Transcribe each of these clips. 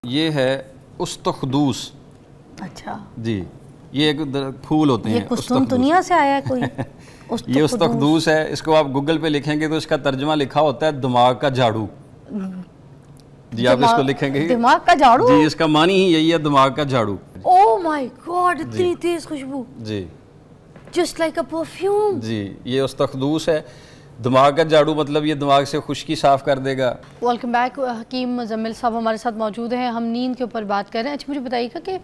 یہ ہے استخدوس. اچھا جی یہ ایک پھول ہوتے ہیں. یہ کستون دنیا سے آیا ہے کوئی؟ یہ استخدوس ہے. اس کو آپ گوگل پہ لکھیں گے تو اس کا ترجمہ لکھا ہوتا ہے دماغ کا جھاڑو. جی آپ اس کو لکھیں گے دماغ کا جھاڑو. جی اس کا معنی ہی یہی ہے دماغ کا جھاڑو. او مائی گاڈ اتنی تیز خوشبو. جی جسٹ لائک اے پرفیوم. جی یہ استخدوس ہے. دماغ کا جھاڑو مطلب یہ دماغ سے خشکی صاف کر دے گا. Welcome back. حکیم مزمل صاحب ہمارے ساتھ موجود ہیں. ہم نیند کے اوپر بات کر رہے ہیں. اچھا مجھے بتائیے گا کہ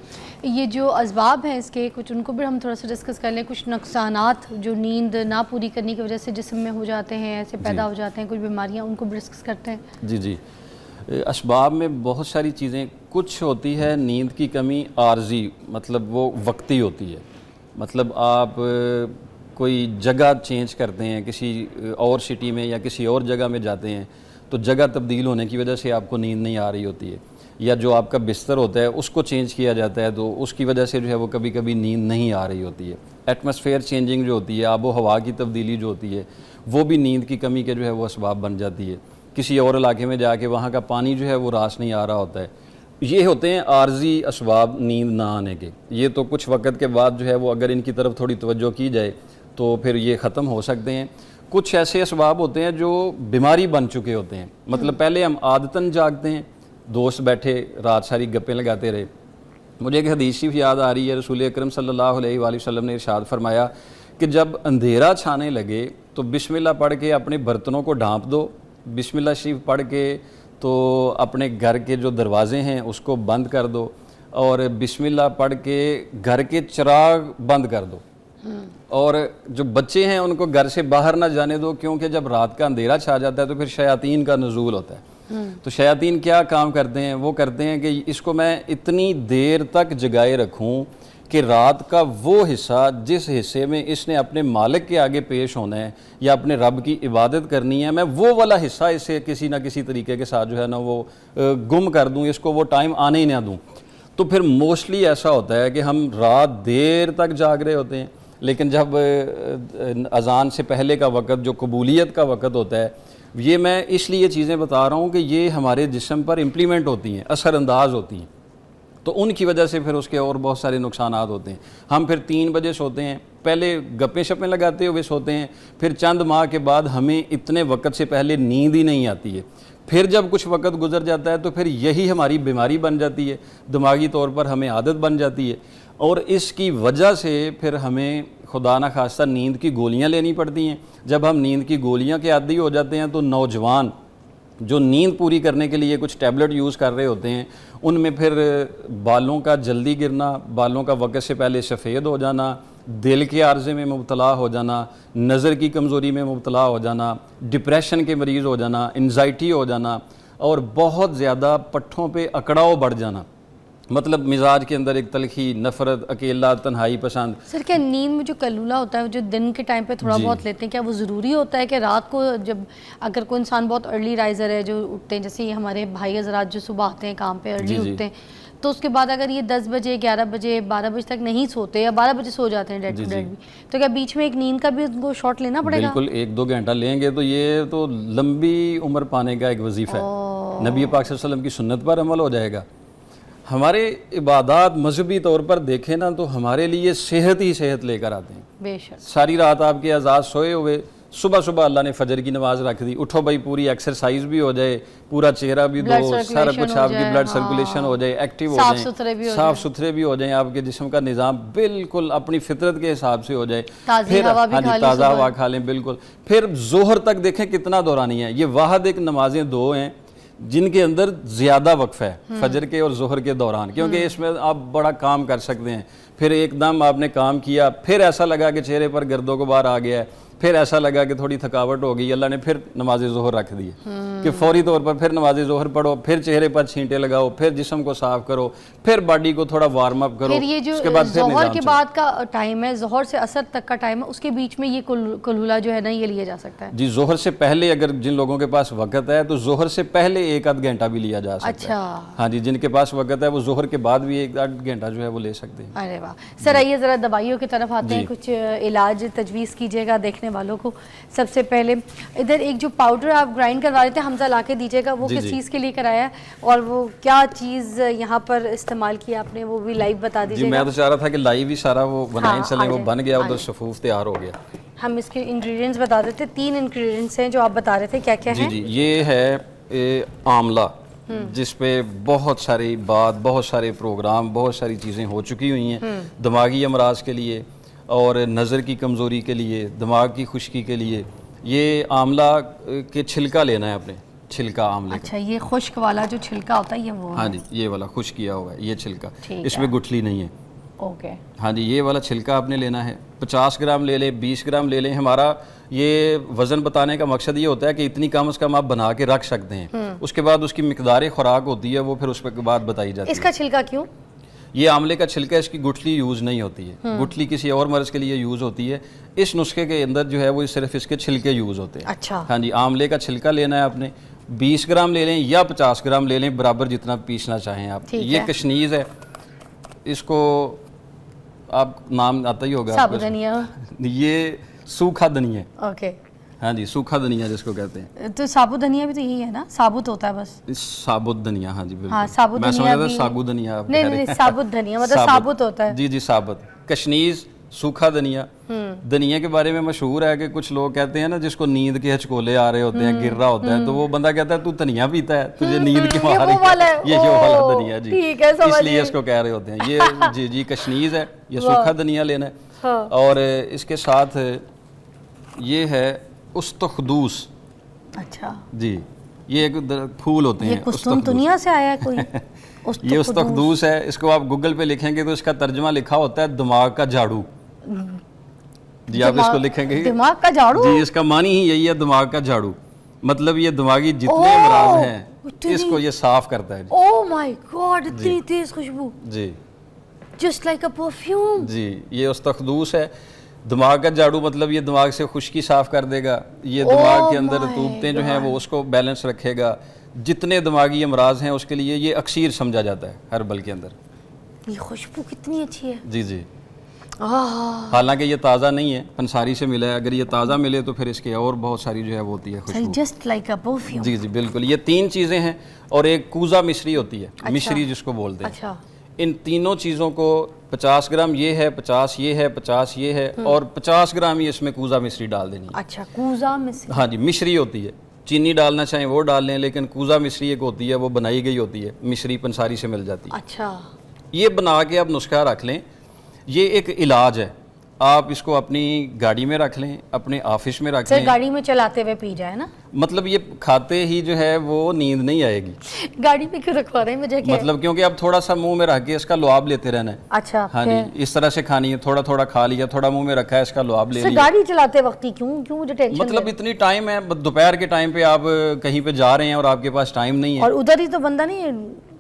یہ جو اسباب ہیں اس کے کچھ ان کو بھی ہم تھوڑا سا ڈسکس کر لیں. کچھ نقصانات جو نیند نہ پوری کرنے کی وجہ سے جسم میں ہو جاتے ہیں, ایسے پیدا ہو جاتے ہیں, کچھ بیماریاں, ان کو بھی ڈسکس کرتے ہیں. جی جی اسباب میں بہت ساری چیزیں. کچھ ہوتی ہے نیند کی کمی عارضی, مطلب وہ وقتی ہوتی ہے. مطلب آپ کوئی جگہ چینج کرتے ہیں, کسی اور سٹی میں یا کسی اور جگہ میں جاتے ہیں تو جگہ تبدیل ہونے کی وجہ سے آپ کو نیند نہیں آ رہی ہوتی ہے, یا جو آپ کا بستر ہوتا ہے اس کو چینج کیا جاتا ہے تو اس کی وجہ سے جو ہے وہ کبھی کبھی نیند نہیں آ رہی ہوتی ہے. ایٹماسفیئر چینجنگ جو ہوتی ہے, آب و ہوا کی تبدیلی جو ہوتی ہے, وہ بھی نیند کی کمی کے جو ہے وہ اسباب بن جاتی ہے. کسی اور علاقے میں جا کے وہاں کا پانی جو ہے وہ راس نہیں آ رہا ہوتا ہے. یہ ہوتے ہیں عارضی اسباب نیند نہ آنے کے. یہ تو کچھ وقت کے بعد جو ہے وہ اگر ان کی طرف تھوڑی توجہ کی جائے تو پھر یہ ختم ہو سکتے ہیں. کچھ ایسے اسباب ہوتے ہیں جو بیماری بن چکے ہوتے ہیں. مطلب پہلے ہم عادتاً جاگتے ہیں, دوست بیٹھے رات ساری گپیں لگاتے رہے. مجھے ایک حدیث شریف یاد آ رہی ہے. رسول اکرم صلی اللہ علیہ وآلہ وسلم نے ارشاد فرمایا کہ جب اندھیرا چھانے لگے تو بسم اللہ پڑھ کے اپنے برتنوں کو ڈھانپ دو. بسم اللہ شریف پڑھ کے تو اپنے گھر کے جو دروازے ہیں اس کو بند کر دو, اور بسم اللہ پڑھ کے گھر کے چراغ بند کر دو, اور جو بچے ہیں ان کو گھر سے باہر نہ جانے دو, کیونکہ جب رات کا اندھیرا چھا جاتا ہے تو پھر شیاطین کا نزول ہوتا ہے. تو شیاطین کیا کام کرتے ہیں, وہ کرتے ہیں کہ اس کو میں اتنی دیر تک جگائے رکھوں کہ رات کا وہ حصہ جس حصے میں اس نے اپنے مالک کے آگے پیش ہونا ہے یا اپنے رب کی عبادت کرنی ہے, میں وہ والا حصہ اسے کسی نہ کسی طریقے کے ساتھ جو ہے نا وہ گم کر دوں, اس کو وہ ٹائم آنے ہی نہ دوں. تو پھر موسٹلی ایسا ہوتا ہے کہ ہم رات دیر تک جاگ رہے ہوتے ہیں, لیکن جب اذان سے پہلے کا وقت جو قبولیت کا وقت ہوتا ہے, یہ میں اس لیے چیزیں بتا رہا ہوں کہ یہ ہمارے جسم پر امپلیمنٹ ہوتی ہیں, اثر انداز ہوتی ہیں, تو ان کی وجہ سے پھر اس کے اور بہت سارے نقصانات ہوتے ہیں. ہم پھر 3 بجے سوتے ہیں, پہلے گپیں شپیں لگاتے ہوئے سوتے ہیں, پھر چند ماہ کے بعد ہمیں اتنے وقت سے پہلے نیند ہی نہیں آتی ہے. پھر جب کچھ وقت گزر جاتا ہے تو پھر یہی ہماری بیماری بن جاتی ہے, دماغی طور پر ہمیں عادت بن جاتی ہے, اور اس کی وجہ سے پھر ہمیں خدا نہ خواستہ نیند کی گولیاں لینی پڑتی ہیں. جب ہم نیند کی گولیاں کے عادی ہو جاتے ہیں تو نوجوان جو نیند پوری کرنے کے لیے کچھ ٹیبلٹ یوز کر رہے ہوتے ہیں, ان میں پھر بالوں کا جلدی گرنا, بالوں کا وقت سے پہلے سفید ہو جانا, دل کے عارضے میں مبتلا ہو جانا, نظر کی کمزوری میں مبتلا ہو جانا, ڈپریشن کے مریض ہو جانا, انزائٹی ہو جانا, اور بہت زیادہ پٹھوں پہ اکڑاؤ بڑھ جانا. مطلب مزاج کے اندر ایک تلخی, نفرت, اکیلا, تنہائی پسند. سر کیا نیند میں جو کلولہ ہوتا ہے جو دن کے ٹائم پہ تھوڑا بہت لیتے ہیں, کیا وہ ضروری ہوتا ہے کہ رات کو جب اگر کوئی انسان بہت ارلی رائزر ہے جو اٹھتے ہیں, جیسے ہمارے بھائی حضرات جو صبح آتے ہیں کام پہ ارلی اٹھتے ہیں, تو اس کے بعد اگر یہ 10 بجے 11 بجے 12 بجے تک نہیں سوتے یا 12 بجے سو جاتے ہیں ڈیڈ ٹو ڈیڈ بھی, تو کیا بیچ میں ایک نیند کا بھی ان کو شاٹ لینا پڑے گا؟ بالکل 1-2 گھنٹہ لیں گے تو یہ تو لمبی عمر پانے کا ایک وظیفہ ہے. نبی پاک صلی اللہ علیہ وسلم کی سنت پر عمل ہو جائے گا. ہمارے عبادات مذہبی طور پر دیکھیں نا تو ہمارے لیے صحت ہی صحت لے کر آتے ہیں. بے شک. ساری رات آپ کے اعضاء سوئے ہوئے, صبح اللہ نے فجر کی نماز رکھ دی, اٹھو بھائی پوری ایکسرسائز بھی ہو جائے, پورا چہرہ بھی دھو, سارا کچھ آپ کی بلڈ سرکولیشن ہو جائے, ایکٹیو ہو جائیں, صاف ستھرے بھی ہو جائیں, آپ کے جسم کا نظام بالکل اپنی فطرت کے حساب سے ہو جائے, پھر تازہ ہوا کھا لیں. بالکل. پھر ظہر تک دیکھیں کتنا دورانی ہے. یہ واحد ایک نمازیں 2 ہیں جن کے اندر زیادہ وقفہ ہے, فجر کے اور ظہر کے دوران, کیونکہ اس میں آپ بڑا کام کر سکتے ہیں. پھر ایک دم آپ نے کام کیا, پھر ایسا لگا کہ چہرے پر گرد و غبار آ گیا ہے, پھر ایسا لگا کہ تھوڑی تھکاوٹ ہو گئی, اللہ نے پھر نماز ظہر رکھ دی کہ فوری طور پر پھر نماز ظہر پڑھو, پھر چہرے پر چھینٹے لگاؤ, پھر جسم کو صاف کرو, پھر باڈی کو تھوڑا وارم اپ کرو. پھر یہ جو ظہر کے بعد کا ٹائم ہے, ظہر سے عصر تک کا ٹائم ہے, اس کے بیچ میں یہ کلولہ جو ہے نا یہ لیا جا سکتا ہے؟ جی ظہر سے پہلے اگر جن لوگوں کے پاس وقت ہے تو ظہر سے پہلے 1-8 گھنٹہ بھی لیا جا سکتا ہے. اچھا. ہاں جی, جن کے پاس وقت ہے وہ ظہر کے بعد بھی 1-8 گھنٹہ جو ہے وہ لے سکتے ہیں. ارے واہ. سر آئیے ذرا دوائیوں کی طرف آتے ہیں, کچھ علاج تجویز کیجیے گا. دیکھنے دیکھنے والوں کو. سب سے پہلے ادھر ایک جو پاؤڈر آپ گرائنڈ کروا رہے تھے, حمزہ لا کے دیجیے گا, وہ کس چیز کے لیے کرایا ہے اور وہ کیا چیز یہاں پر استعمال کی آپ نے, وہ بھی لائیو بتا دیجیے جی گا. میں تو چاہ رہا تھا کہ لائیو ہی سارا وہ بنائیں چلیں, وہ بن گیا, ادھر صفوف تیار ہو گیا. ہم اس کے انگریڈینٹس بتا دیتے, 3 انگریڈینٹس ہیں جو آپ بتا رہے تھے, کیا کیا ہیں؟ جی یہ ہے آملہ, جس پہ بہت ساری بہت سارے پروگرام, بہت ساری چیزیں ہو چکی ہوئی ہیں دماغی امراض کے لیے اور نظر کی کمزوری کے لیے, دماغ کی خشکی کے لیے. یہ آملہ کے چھلکا لینا ہے اپنے, چھلکا آملے کا. اچھا, یہ خشک والا جو چھلکا ہوتا ہے یہ وہ ہاں جی, یہ والا خشک کیا ہوا ہے یہ چھلکا, ٹھیک اس میں گٹھلی نہیں ہے. اوکے. ہاں جی, یہ والا چھلکا آپ نے لینا ہے. 50 گرام لے لیں, 20 گرام لے لیں. ہمارا یہ وزن بتانے کا مقصد یہ ہوتا ہے کہ اتنی کم از کم آپ بنا کے رکھ سکتے ہیں. اس کے بعد اس کی مقدار خوراک ہوتی ہے, وہ پھر اس کے بعد بتائی جاتی ہے. اس کا چھلکا کیوں؟ یہ آملے کا چھلکا, اس کی گٹھلی یوز نہیں ہوتی ہے. گٹھلی کسی اور مرض کے لیے یوز ہوتی ہے. اس نسخے کے اندر جو ہے وہ صرف اس کے چھلکے یوز ہوتے ہیں. اچھا. ہاں جی, آملے کا چھلکا لینا ہے آپ نے. 20 گرام لے لیں یا 50 گرام لے لیں, برابر جتنا پیسنا چاہیں آپ. یہ کشنیز ہے, اس کو آپ نام آتا ہی ہوگا, ثابت دھنیا. یہ سوکھا دھنیا ہے. اوکے. ہاں جی, سوکھا دھنیا جس کو کہتے ہیں. تو ثابت دھنیا بھی تو یہی ہے نا, ثابت ہوتا ہے بس. ثابت دھنیا, ہاں جی بالکل. ہاں ثابت میں دھنیا سمجھ رہا تھا ساگو دھنیا. نہیں, ثابت دھنیا مطلب ثابت ہوتا ہے. جی جی, ثابت. کشنیز, سوکھا دھنیا. دھنیا کے بارے میں مشہور ہے کہ کچھ لوگ کہتے ہیں نا, جس کو نیند کے ہچکولے آ رہے ہوتے ہیں, گر رہا ہوتا ہے, تو وہ بندہ کہتا ہے تو دھنیا پیتا ہے, تجھے نیند کیوں آ رہی ہے, یہ جو والا دھنیا. جی اس لیے اس کو کہہ رہے ہوتے ہیں. یہ جی جی کشنیز ہے, یہ سوکھا دھنیا لینا ہے. اور اس کے ساتھ یہ ہے استخدوس. اچھا جی, یہ ایک پھول ہوتے ہیں. یہ کستون دنیا سے آیا ہے کوئی؟ یہ استخدوس ہے. اس کو آپ گوگل پہ لکھیں گے تو اس کا ترجمہ لکھا ہوتا ہے دماغ کا جھاڑو. جی آپ اس کو لکھیں گے دماغ کا جھاڑو. جی, اس کا معنی ہی یہی ہے, دماغ کا جھاڑو. مطلب یہ دماغی جتنے امراض ہیں اس کو یہ صاف کرتا ہے. اوہ مائی گاڈ, اتنی تیز خوشبو. جی, جسٹ لائک اے پرفیوم. جی یہ استخدوس ہے. دماغ کا جھاڑو مطلب یہ دماغ سے خشکی صاف کر دے گا. یہ دماغ کے اندر رطوبتیں جو ہیں وہ اس کو بیلنس رکھے گا. جتنے دماغی امراض ہیں اس کے لیے یہ اکسیر سمجھا جاتا ہے ہربل کے اندر. یہ خوشبو کتنی اچھی ہے. جی جی, حالانکہ یہ تازہ نہیں ہے, پنساری سے ملا ہے. اگر یہ تازہ ملے تو پھر اس کے اور بہت ساری جو ہے وہ ہوتی ہے خوشبو. Just like a perfume. جی جی بالکل. یہ 3 چیزیں ہیں اور ایک کوزا مشری ہوتی ہے, مشری جس کو بولتے ہیں. اچھا. ان تینوں چیزوں کو 50 گرام یہ ہے, 50 یہ ہے, 50 یہ ہے, اور 50 گرام ہی اس میں کوزا مشری ڈال دینی ہے. اچھا, کوزا مشری. ہاں جی, مشری ہوتی ہے. چینی ڈالنا چاہیں وہ ڈال لیں, لیکن کوزا مشری ایک ہوتی ہے, وہ بنائی گئی ہوتی ہے, مشری پنساری سے مل جاتی ہے. اچھا. یہ بنا کے آپ نسخہ رکھ لیں. یہ ایک علاج ہے. آپ اس کو اپنی گاڑی میں رکھ لیں, اپنے آفس میں رکھ لیں. گاڑی میں چلاتے ہوئے پی جائے نا. مطلب یہ کھاتے ہی جو ہے وہ نیند نہیں آئے گی. گاڑی میں کیوں رکھوا رہے ہیں مجھے؟ مطلب کیونکہ آپ تھوڑا سا منہ میں رکھ کے اس کا لعاب لیتے رہنا ہے. اچھا. ہاں جی, اس طرح سے کھانی ہے. تھوڑا تھوڑا کھا لیا, تھوڑا منہ میں رکھا ہے, اس کا لعاب لے لیا. گاڑی چلاتے وقت کیوں مجھے ٹینشن؟ مطلب اتنی ٹائم ہے, دوپہر کے ٹائم پہ آپ کہیں پہ جا رہے ہیں اور آپ کے پاس ٹائم نہیں ہے, اور ادھر ہی تو بندہ نہیں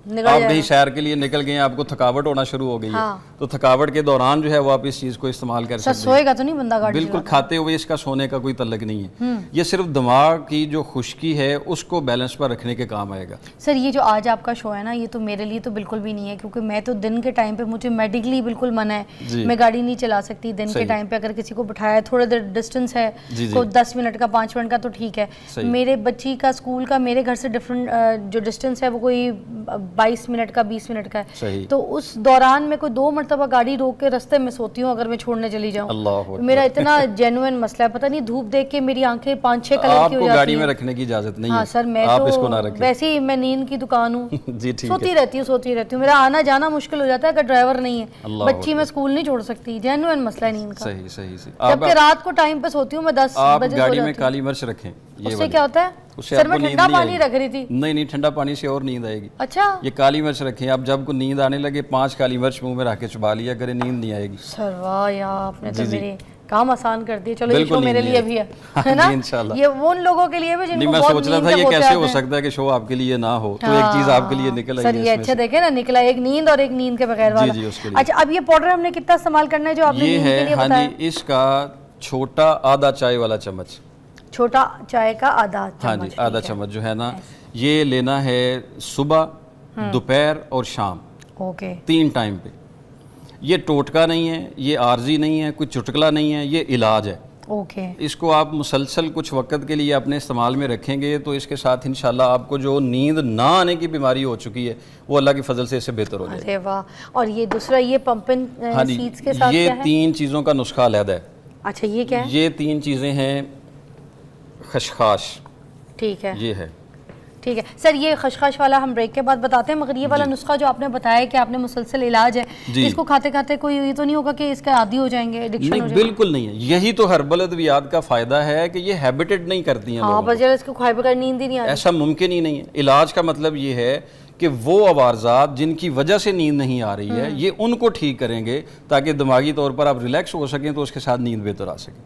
آپ کہیں سیر کے لیے نکل گئے ہیں, آپ کو تھکاوٹ ہونا شروع ہو گئی ہے, تو تھکاوٹ کے دوران جو ہے وہ آپ اس چیز کو استعمال کر سکتے ہیں. سوئے گا تو نہیں بندہ گاڑی؟ بالکل, کھاتے ہوئے اس کا سونے کا کوئی تعلق نہیں ہے. یہ صرف دماغ کی جو خشکی ہے اس کو بیلنس پر رکھنے کے کام آئے گا. سر یہ جو آج آپ کا شو ہے نا, یہ تو میرے لیے تو بالکل بھی نہیں ہے, کیونکہ میں تو دن کے ٹائم پہ مجھے میڈیکلی بالکل منع ہے, میں گاڑی نہیں چلا سکتی دن کے ٹائم پہ. اگر کسی کو بٹھایا تھوڑے دیر ڈسٹینس ہے, کوئی 10 منٹ کا 5 منٹ کا تو ٹھیک ہے. میرے بچی کا اسکول کا میرے گھر سے ڈفرنٹ جو ڈسٹینس ہے وہ کوئی 22 منٹ کا 20 منٹ کا ہے, تو اس دوران میں کوئی 2 مرتبہ گاڑی روک کے رستے میں سوتی ہوں اگر میں چھوڑنے چلی جاؤں. میرا اتنا جینوئن مسئلہ ہے, پتہ نہیں دھوپ دیکھ کے میری آنکھیں 5-6 کلر کی ہو جاتی ہیں. آپ کو گاڑی میں رکھنے کی اجازت نہیں ہے. ہاں سر, میں تو ویسے ہی میں نیند کی دکان ہوں, سوتی رہتی ہوں. میرا آنا جانا مشکل ہو جاتا ہے اگر ڈرائیور نہیں ہے. بچی میں اسکول نہیں چھوڑ سکتی, جینوئن مسئلہ ہے نیند کا. صحیح. جبکہ رات کو ٹائم پہ سوتی ہوں میں 10 بجے. گاڑی میں کالی مرچ رکھیں. اس سے کیا ہوتا ہے؟ سر میں ٹھنڈا پانی رکھ رہی تھی. نہیں, ٹھنڈا پانی سے اور نیند آئے گی. اچھا. یہ کالی مرچ رکھیں آپ, جب کو نیند آنے لگے 5 کالی مرچ منہ میں رکھ کے چبا لیا کریں, نیند نہیں آئے گی. سر واہ یار, آپ نے تو میرے کام آسان کر دیے. چلو یہ شو میرے لیے بھی ہے نا, یہ وہ ان لوگوں کے لیے بھی جن کو میں سوچ رہا تھا یہ کیسے ہو سکتا ہے کہ شو آپ کے لیے نہ ہو, تو ایک چیز آپ کے لیے نکل آئی ہے. سر یہ اچھا دیکھیں نا, نکلا ایک نیند اور ایک نیند کے بغیر والا. اچھا, اب یہ پاؤڈر ہم نے کتنا استعمال کرنا ہے جو آپ نے نیند کے لیے بتایا؟ ہاں جی, اس کا چھوٹا آدھا چائے والا چمچ, چھوٹا چائے کا آدھا چمچ. ہاں جی, آدھا چمچ جو ہے نا, یہ لینا ہے صبح, دوپہر اور شام. اوکے. 3 ٹائم پہ. یہ ٹوٹکا نہیں ہے, یہ عارضی نہیں ہے, کوئی چٹکلا نہیں ہے, یہ علاج ہے. اوکے. اس کو آپ مسلسل کچھ وقت کے لیے اپنے استعمال میں رکھیں گے تو اس کے ساتھ انشاءاللہ آپ کو جو نیند نہ آنے کی بیماری ہو چکی ہے وہ اللہ کے فضل سے اس سے بہتر ہو جائے. ارے واہ. اور یہ دوسرا یہ پمپن ہاں جی، سیڈز کے ساتھ یہ کیا ہے؟ 3 چیزوں کا نسخہ علیحدہ ہے. اچھا یہ کیا ہے؟ یہ 3 چیزیں ہیں. خشخاش ٹھیک ہے یہ ہے. ٹھیک ہے سر. یہ خشخاش والا ہم بریک کے بعد بتاتے ہیں، مگر یہ والا نسخہ جو آپ نے بتایا کہ آپ نے مسلسل علاج ہے، اس کو کھاتے کھاتے کوئی یہ تو نہیں ہوگا کہ اس کا عادی ہو جائیں گے، ایڈکشن ہو نہیں جائے گا؟ بالکل نہیں ہے. یہی تو ہربل ادویات کا فائدہ ہے کہ یہ ہیبیٹڈ نہیں کرتی ہیں ہاں لوگوں بس اس کو کھائے بغیر نیند ہی نہیں آتی. ایسا ممکن ہی نہیں ہے. علاج کا مطلب یہ ہے کہ وہ عوارضات جن کی وجہ سے نیند نہیں آ رہی ہے یہ ان کو ٹھیک کریں گے تاکہ دماغی طور پر آپ ریلیکس ہو سکیں تو اس کے ساتھ نیند بہتر آ سکے.